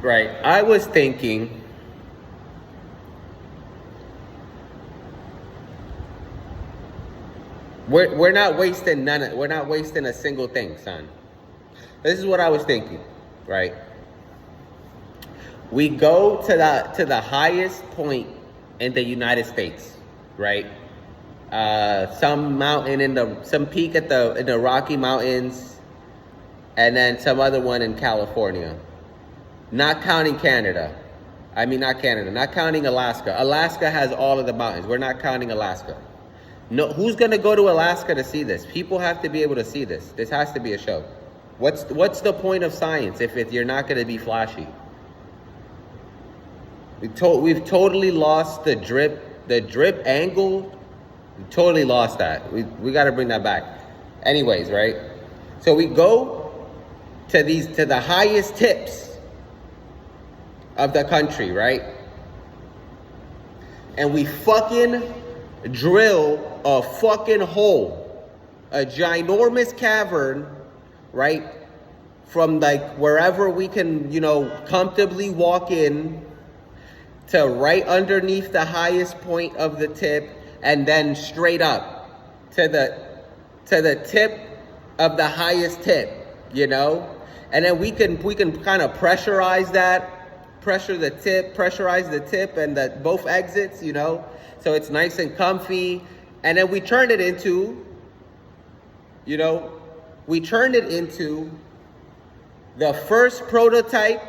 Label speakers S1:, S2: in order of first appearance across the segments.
S1: Right. I was thinking, we're not wasting we're not wasting a single thing, son. This is what I was thinking, right? We go to the highest point in the United States, right? Some mountain some peak in the Rocky Mountains, and then some other one in California. Not counting Canada. I mean, not Canada, not counting Alaska. Alaska has all of the mountains. We're not counting Alaska. No, who's gonna go to Alaska to see this? People have to be able to see this. This has to be a show. What's the point of science if you're not gonna be flashy? We've totally lost the drip angle. We totally lost that. We got to bring that back. Anyways, right? So we go to the highest tips of the country, right? And we fucking drill a fucking hole, a ginormous cavern, right? From like wherever we can, comfortably walk in to right underneath the highest point of the tip, and then straight up to the tip of the highest tip, and then we can kind of pressurize the tip and both exits, so it's nice and comfy, and then we turn it into the first prototype,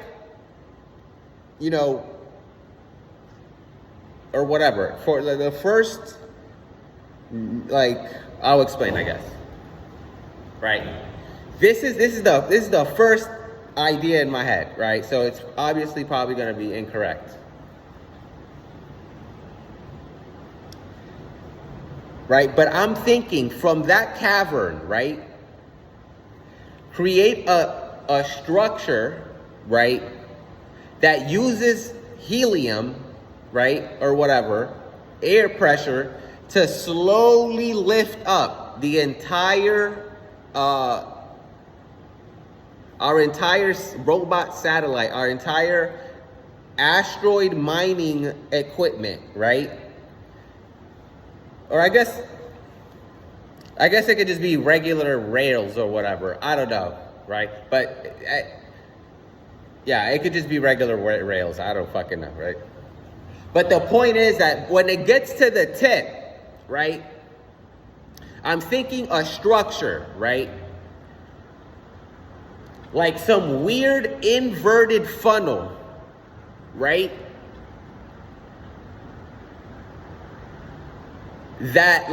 S1: or whatever, for the first, I'll explain, I guess. Right? This is the first idea in my head, right? So it's obviously probably going to be incorrect. Right? But I'm thinking from that cavern, right? Create a structure, right? That uses helium, right? Or whatever, air pressure, to slowly lift up the entire, our entire robot satellite, our entire asteroid mining equipment, right? Or I guess it could just be regular rails or whatever. I don't know, right? But yeah, it could just be regular rails. I don't fucking know, right? But the point is that when it gets to the tip, right, I'm thinking a structure, right? Like some weird inverted funnel, right? That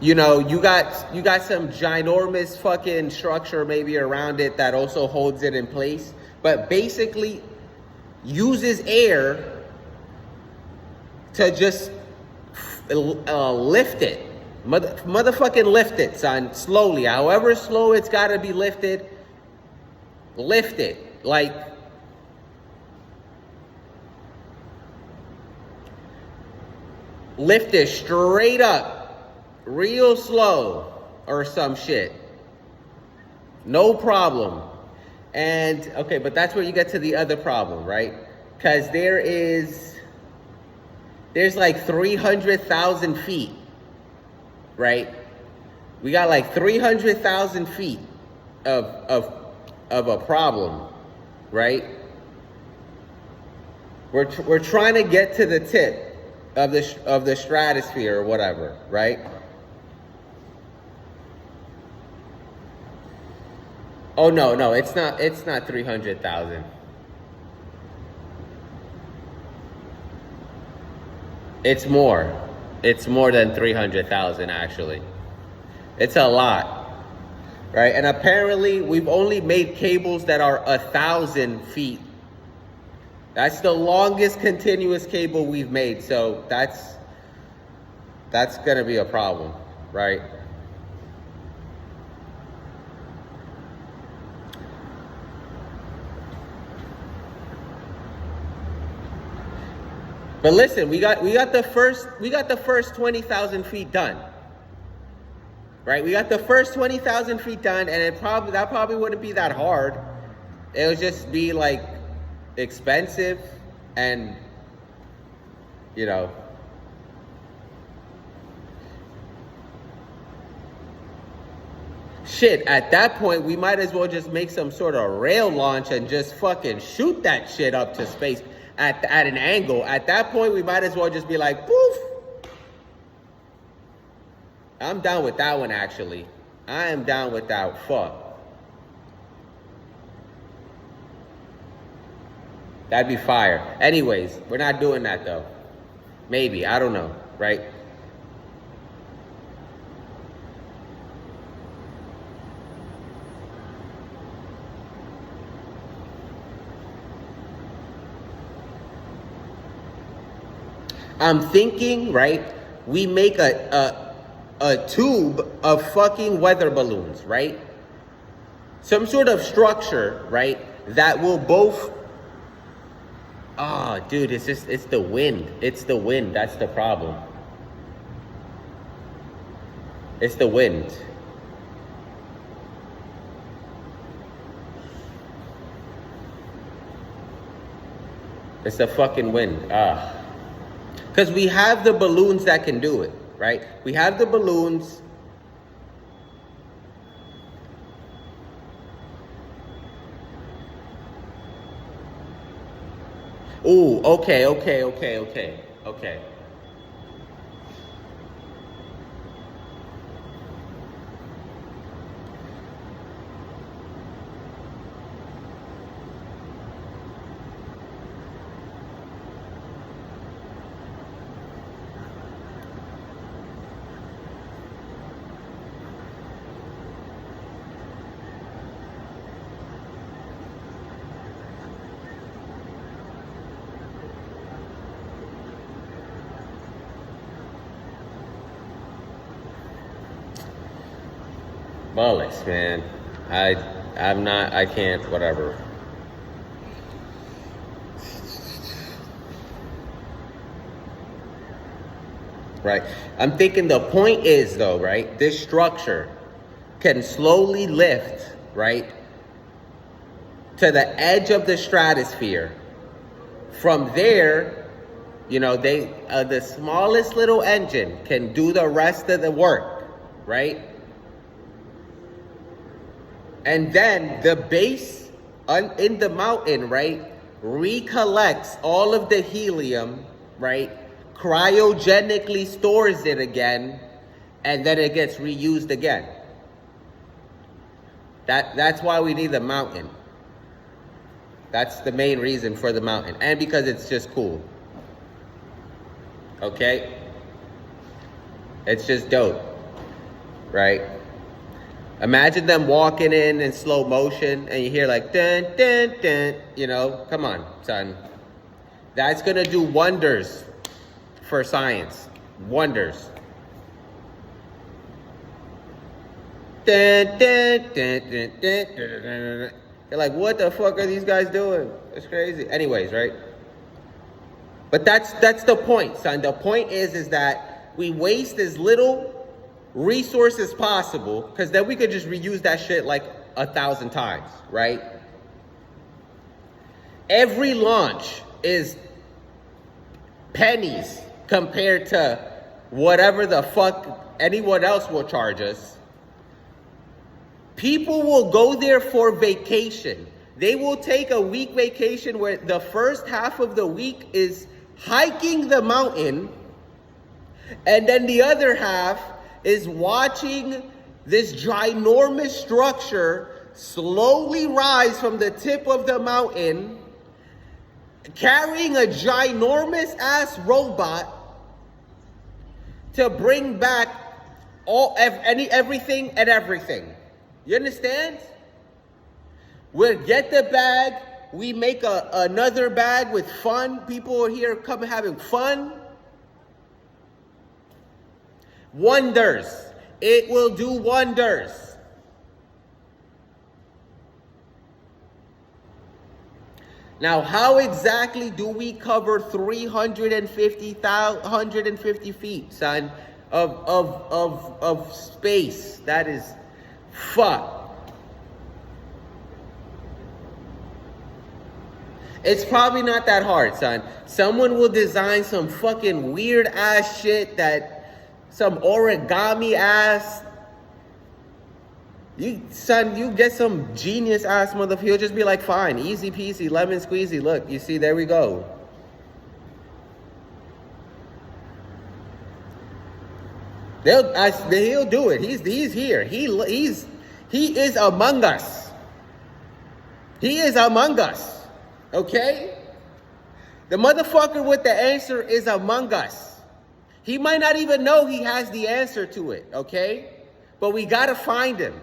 S1: you got some ginormous fucking structure maybe around it that also holds it in place, but basically uses air to just lift it. Motherfucking lift it, son. Slowly. However slow it's got to be lifted. Lift it. Lift it straight up. Real slow. Or some shit. No problem. And, okay, but that's where you get to the other problem, right? Because there's like 300,000 feet, right? We got like 300,000 feet of a problem, right? We're trying to get to the tip of the stratosphere or whatever, right? Oh no, it's not 300,000. It's more. It's more than 300,000 actually. It's a lot, right? And apparently we've only made cables that are 1,000 feet. That's the longest continuous cable we've made. So that's gonna be a problem, right? But listen, we got the first 20,000 feet done. right? We got the first 20,000 feet done, and that probably wouldn't be that hard. It would just be like expensive and, you know, shit, at that point, we might as well just make some sort of rail launch and just fucking shoot that shit up to space at an angle. At that point, we might as well just be like, poof. I'm down with that one, actually. I am down with that. Fuck. That'd be fire. Anyways, we're not doing that, though. Maybe. I don't know, right? I'm thinking, right, we make a tube of fucking weather balloons, right? Some sort of structure, right, that will both... Oh, dude, it's the wind. It's the wind. That's the problem. It's the wind. It's the fucking wind. Because we have the balloons that can do it, right? We have the balloons. Ooh, okay. Bullets, man. I can't, whatever. Right? I'm thinking the point is, though, right? This structure can slowly lift, right, to the edge of the stratosphere. From there, you know, the smallest little engine can do the rest of the work, right? And then the base in the mountain, right, recollects all of the helium, right, cryogenically stores it again, and then it gets reused again. That's why we need the mountain. That's the main reason for the mountain, and because it's just cool. Okay? It's just dope, right? Imagine them walking in slow motion and you hear like, dun, dun, dun, you know, come on, son. That's gonna do wonders for science. Wonders. Dun, dun, dun, dun, dun, dun, dun, dun. You're like, what the fuck are these guys doing? It's crazy. Anyways, right? But that's the point, son. The point is that we waste as little resource as possible, because then we could just reuse that shit like 1,000 times, right? Every launch is pennies compared to whatever the fuck anyone else will charge us. People will go there for vacation. They will take a week vacation where the first half of the week is hiking the mountain, and then the other half is watching this ginormous structure slowly rise from the tip of the mountain, carrying a ginormous ass robot to bring back everything and everything. You understand? We'll get the bag, we make another bag with fun. People are here having fun. Wonders. It will do wonders. Now, how exactly do we cover 150 feet, son, of space. That is fuck. It's probably not that hard, son. Someone will design some fucking weird ass shit some origami ass. You get some genius ass motherfucker. He'll just be like, fine, easy peasy, lemon squeezy. Look, you see, there we go. He'll do it. He's here. He is among us. He is among us. Okay? The motherfucker with the answer is among us. He might not even know he has the answer to it. Okay? But we gotta find him.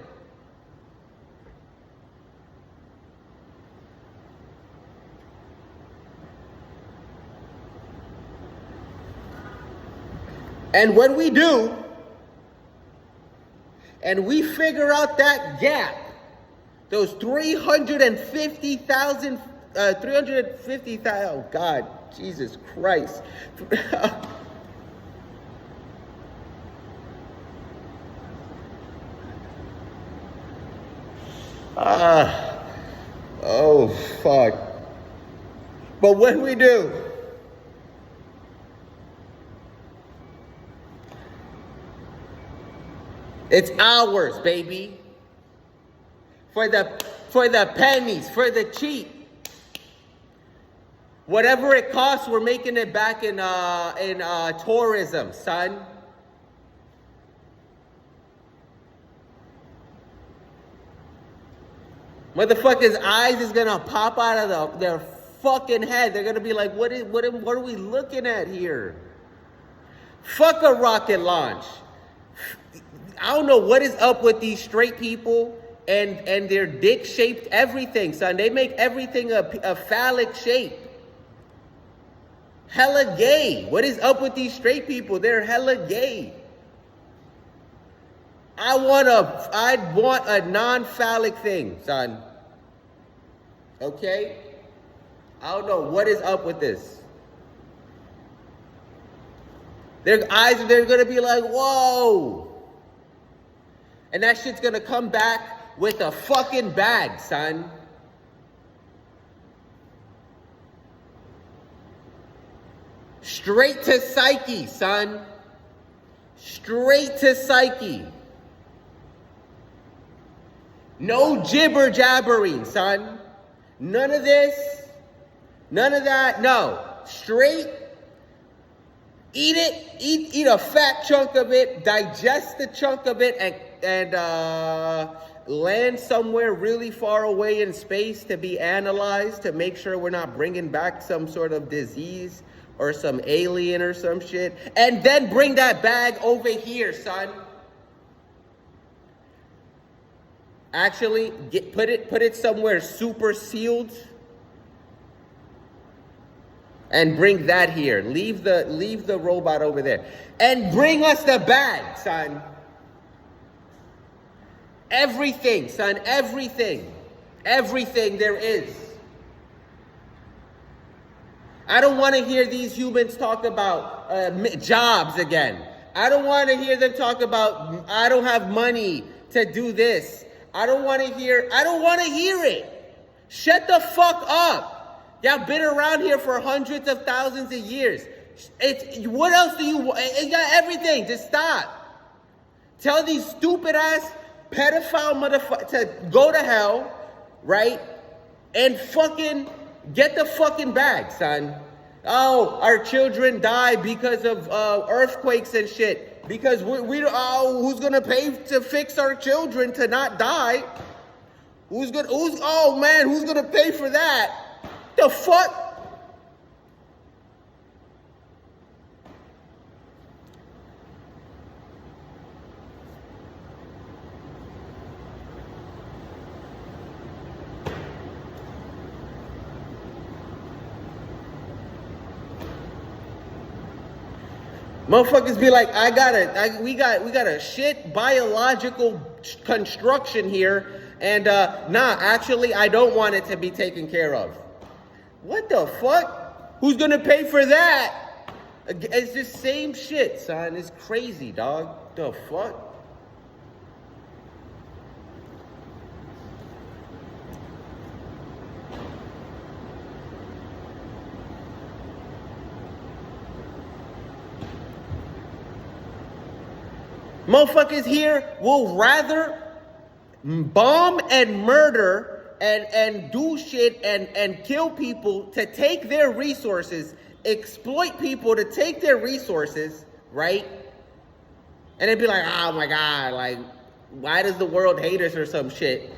S1: And when we do, and we figure out that gap, those 350,000, oh God, Jesus Christ. Oh, fuck. But when we do, it's ours, baby. For the pennies, for the cheap. Whatever it costs, we're making it back in tourism, son. Motherfuckers' eyes is gonna pop out of their fucking head. They're gonna be like, what are we looking at here? Fuck a rocket launch. I don't know what is up with these straight people and their dick-shaped everything, son. They make everything a phallic shape. Hella gay. What is up with these straight people? They're hella gay. I'd want a non-phallic thing, son. Okay? I don't know what is up with this. Their eyes, they're gonna be like, whoa. And that shit's gonna come back with a fucking bag, son. Straight to psyche, son. Straight to psyche. No jibber jabbering, son. None of this. None of that. No. Straight. Eat it. Eat a fat chunk of it. Digest the chunk of it and land somewhere really far away in space to be analyzed to make sure we're not bringing back some sort of disease or some alien or some shit. And then bring that bag over here, son. Actually, put it somewhere super sealed. And bring that here. Leave the robot over there. And bring us the bag, son. Everything, son. Everything. Everything there is. I don't want to hear these humans talk about jobs again. I don't want to hear them talk about, I don't have money to do this. I don't want to hear it. Shut the fuck up. Y'all been around here for hundreds of thousands of years. What else do you want? You got everything. Just stop. Tell these stupid ass pedophile motherfuckers to go to hell, right? And fucking get the fucking bag, son. Oh, our children die because of earthquakes and shit. Because who's gonna pay to fix our children to not die? Who's gonna pay for that? The fuck? Motherfuckers be like, we got a shit biological construction here, and actually I don't want it to be taken care of. What the fuck? Who's gonna pay for that? It's just same shit, son. It's crazy, dog. The fuck? Motherfuckers here will rather bomb and murder and do shit and kill people to take their resources, exploit people to take their resources, right? And they'd be like, oh my God, like, why does the world hate us or some shit?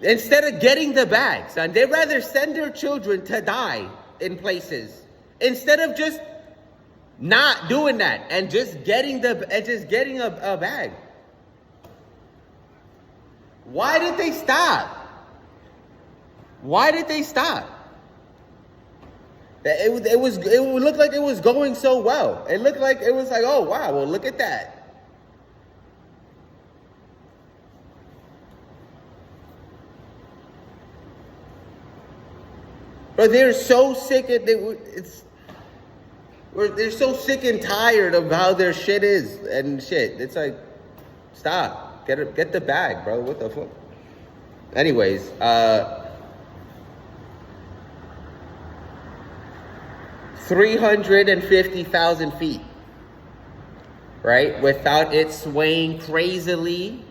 S1: Instead of getting the bag, son, they'd rather send their children to die in places instead of just not doing that and just getting a bag. Why did they stop? Why did they stop? It looked like it was going so well. It looked like it was like, oh wow, well look at that. But they're so sick of they're so sick and tired of how their shit is and shit. It's like, stop. Get the bag, bro. What the fuck? Anyways, 350,000 feet, right? Without it swaying crazily.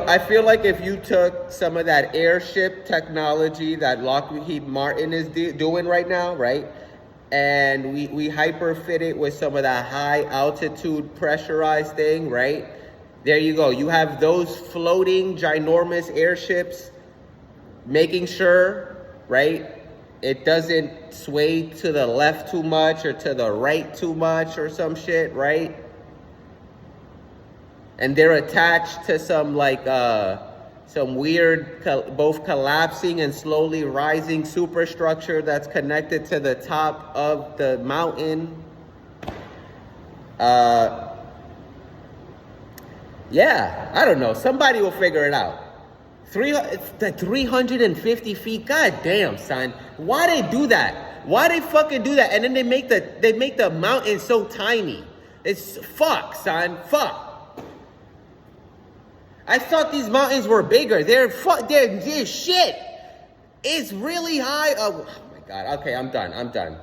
S1: I feel like if you took some of that airship technology that Lockheed Martin is doing right now, right? And we hyper-fit it with some of that high altitude pressurized thing, right? There you go. You have those floating ginormous airships making sure, right, it doesn't sway to the left too much or to the right too much or some shit, right? And they're attached to some some weird both collapsing and slowly rising superstructure that's connected to the top of the mountain. Yeah, I don't know. Somebody will figure it out. 350 feet. God damn, son. Why they do that? Why they fucking do that? And then they make the mountain so tiny. It's fuck, son. Fuck. I thought these mountains were bigger. They're shit. It's really high. Oh my God. Okay, I'm done.